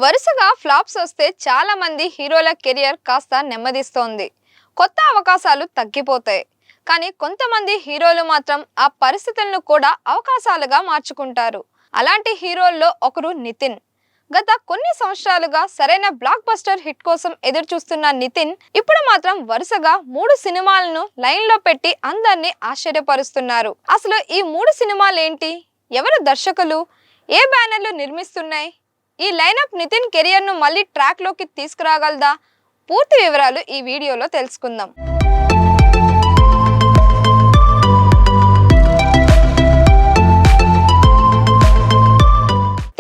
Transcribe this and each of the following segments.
వరుసగా ఫ్లాప్స్ వస్తే చాలా మంది హీరోల కెరియర్ కాస్త నెమ్మదిస్తోంది. కొత్త అవకాశాలు తగ్గిపోతాయి. కానీ కొంతమంది హీరోలు మాత్రం ఆ పరిస్థితులను కూడా అవకాశాలుగా మార్చుకుంటారు. అలాంటి హీరోల్లో ఒకరు నితిన్. గత కొన్ని సంవత్సరాలుగా సరైన బ్లాక్ బస్టర్ హిట్ కోసం ఎదురు చూస్తున్న నితిన్ ఇప్పుడు మాత్రం వరుసగా 3 సినిమాలను లైన్లో పెట్టి అందరినీ ఆశ్చర్యపరుస్తున్నారు. అసలు ఈ 3 సినిమాలు ఏంటి? ఎవరు దర్శకులు? ఏ బ్యానర్లు నిర్మిస్తున్నాయి? ఈ లైనప్ నితిన్ కెరియర్ను మళ్ళీ ట్రాక్లోకి తీసుకురాగలదా? పూర్తి వివరాలు ఈ వీడియోలో తెలుసుకుందాం.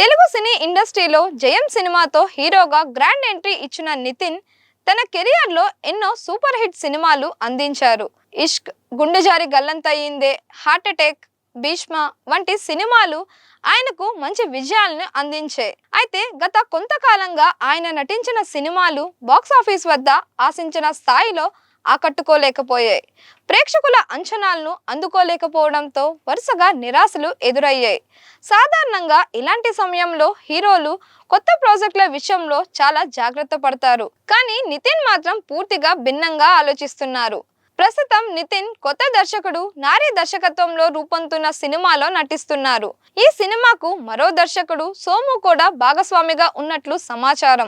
తెలుగు సినీ ఇండస్ట్రీలో జయం సినిమాతో హీరోగా గ్రాండ్ ఎంట్రీ ఇచ్చిన నితిన్ తన కెరియర్లో ఎన్నో సూపర్ హిట్ సినిమాలు అందించారు. ఇష్క్, గుండె జారి గల్లంతయిందే, హార్ట్ అటాక్, భీష్మ వంటి సినిమాలు ఆయనకు మంచి విజయాలను అందించాయి. అయితే గత కొంతకాలంగా ఆయన నటించిన సినిమాలు బాక్సాఫీస్ వద్ద ఆశించిన స్థాయిలో ఆకట్టుకోలేకపోయాయి. ప్రేక్షకుల అంచనాలను అందుకోలేకపోవడంతో వరుసగా నిరాశలు ఎదురయ్యాయి. సాధారణంగా ఇలాంటి సమయంలో హీరోలు కొత్త ప్రాజెక్టుల విషయంలో చాలా జాగ్రత్త పడతారు. కానీ నితిన్ మాత్రం పూర్తిగా భిన్నంగా ఆలోచిస్తున్నారు. ప్రస్తుతం నితిన్ కొత్త దర్శకుడు నారీ దర్శకత్వంలో రూపొందుతున్న సినిమాలో నటిస్తున్నారు. ఈ సినిమాకు మరో దర్శకుడు సోము కూడా భాగస్వామిగా ఉన్నట్లు సమాచారం.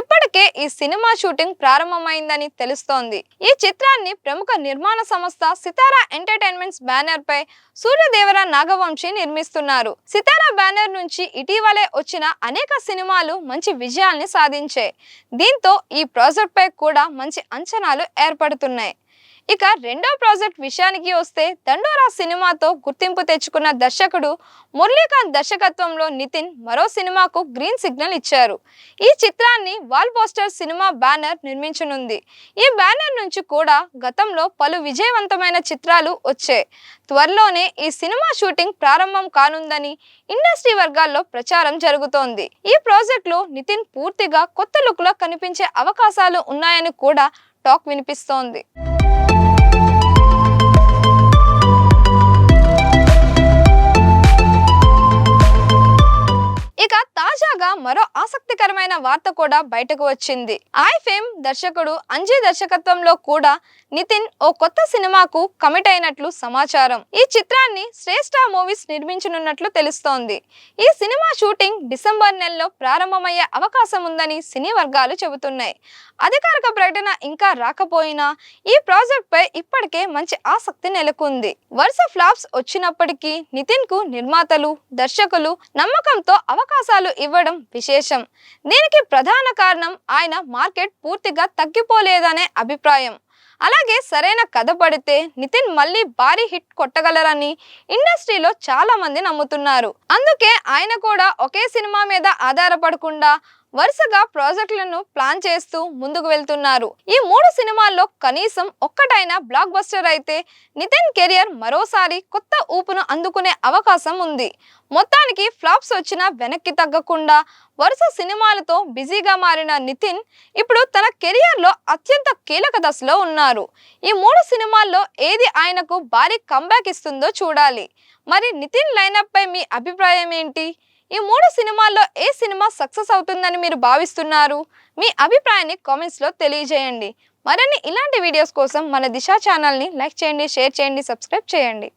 ఇప్పటికే ఈ సినిమా షూటింగ్ ప్రారంభమైందని తెలుస్తోంది. ఈ చిత్రాన్ని ప్రముఖ నిర్మాణ సంస్థ సితారా ఎంటర్టైన్మెంట్స్ బ్యానర్ పై సూర్యదేవర నాగవంశీ నిర్మిస్తున్నారు. సితారా బ్యానర్ నుంచి ఇటీవలే వచ్చిన అనేక సినిమాలు మంచి విజయాల్ని సాధించాయి. దీంతో ఈ ప్రాజెక్ట్ పై కూడా మంచి అంచనాలు ఏర్పడుతున్నాయి. ఇక రెండో ప్రాజెక్ట్ విషయానికి వస్తే దండోరా సినిమాతో గుర్తింపు తెచ్చుకున్న దర్శకుడు మురళీకాంత్ దర్శకత్వంలో నితిన్ మరో సినిమాకు గ్రీన్ సిగ్నల్ ఇచ్చారు. ఈ చిత్రాన్ని వాల్ పోస్టర్ సినిమా బ్యానర్ నిర్మించనుంది. ఈ బ్యానర్ నుంచి కూడా గతంలో పలు విజయవంతమైన చిత్రాలు వచ్చాయి. త్వరలోనే ఈ సినిమా షూటింగ్ ప్రారంభం కానుందని ఇండస్ట్రీ వర్గాల్లో ప్రచారం జరుగుతోంది. ఈ ప్రాజెక్టులో నితిన్ పూర్తిగా కొత్త లుక్ లో కనిపించే అవకాశాలు ఉన్నాయని కూడా టాక్ వినిపిస్తోంది. ఇక తాజాగా మరో ఆసక్తికరమైన వార్త కూడా బయటకు వచ్చింది. ఐ ఫేమ్ దర్శకుడు అంజీ దర్శకత్వంలో కూడా నితిన్ ఓ కొత్త సినిమాకు కమిట్ అయినట్లు సమాచారం. ఈ చిత్రాన్ని శ్రేష్ఠ మూవీస్ నిర్మించనున్నట్లు తెలుస్తోంది. ఈ సినిమా షూటింగ్ డిసెంబర్ నెలలో ప్రారంభమయ్యే అవకాశం ఉందని సినీ వర్గాలు చెబుతున్నాయి. అధికారిక ప్రకటన ఇంకా రాకపోయినా ఈ ప్రాజెక్ట్ పై ఇప్పటికే మంచి ఆసక్తి నెలకొంది. వరుస ఫ్లాప్స్ వచ్చినప్పటికీ నితిన్ కు నిర్మాతలు, దర్శకులు నమ్మకంతో అవకాశాలు ఇవ్వడం విశేషం. దీనికి ప్రధాన కారణం ఆయన మార్కెట్ పూర్తిగా తగ్గిపోలేదనే అభిప్రాయం. అలాగే సరైన కథ పడితే నితిన్ మళ్ళీ భారీ హిట్ కొట్టగలరని ఇండస్ట్రీలో చాలా మంది నమ్ముతున్నారు. అందుకే ఆయన కూడా ఒకే సినిమా మీద ఆధారపడకుండా వరుసగా ప్రాజెక్టులను ప్లాన్ చేస్తూ ముందుకు వెళ్తున్నారు. ఈ 3 సినిమాల్లో కనీసం ఒక్కటైనా బ్లాక్ బస్టర్ అయితే నితిన్ కెరియర్ మరోసారి కొత్త ఊపును అందుకునే అవకాశం ఉంది. మొత్తానికి ఫ్లాప్స్ వచ్చినా వెనక్కి తగ్గకుండా వరుస సినిమాలతో బిజీగా మారిన నితిన్ ఇప్పుడు తన కెరియర్లో అత్యంత కీలక దశలో ఉన్నారు. ఈ 3 సినిమాల్లో ఏది ఆయనకు భారీ కంబ్యాక్ ఇస్తుందో చూడాలి. మరి నితిన్ లైనప్ పై మీ అభిప్రాయం ఏంటి? ఈ 3 సినిమాల్లో ఏ సినిమా సక్సెస్ అవుతుందని మీరు భావిస్తున్నారు? మీ అభిప్రాయాన్ని కామెంట్స్లో తెలియజేయండి. మరిన్ని ఇలాంటి వీడియోస్ కోసం మన దిశ ఛానల్ని లైక్ చేయండి, షేర్ చేయండి, సబ్స్క్రైబ్ చేయండి.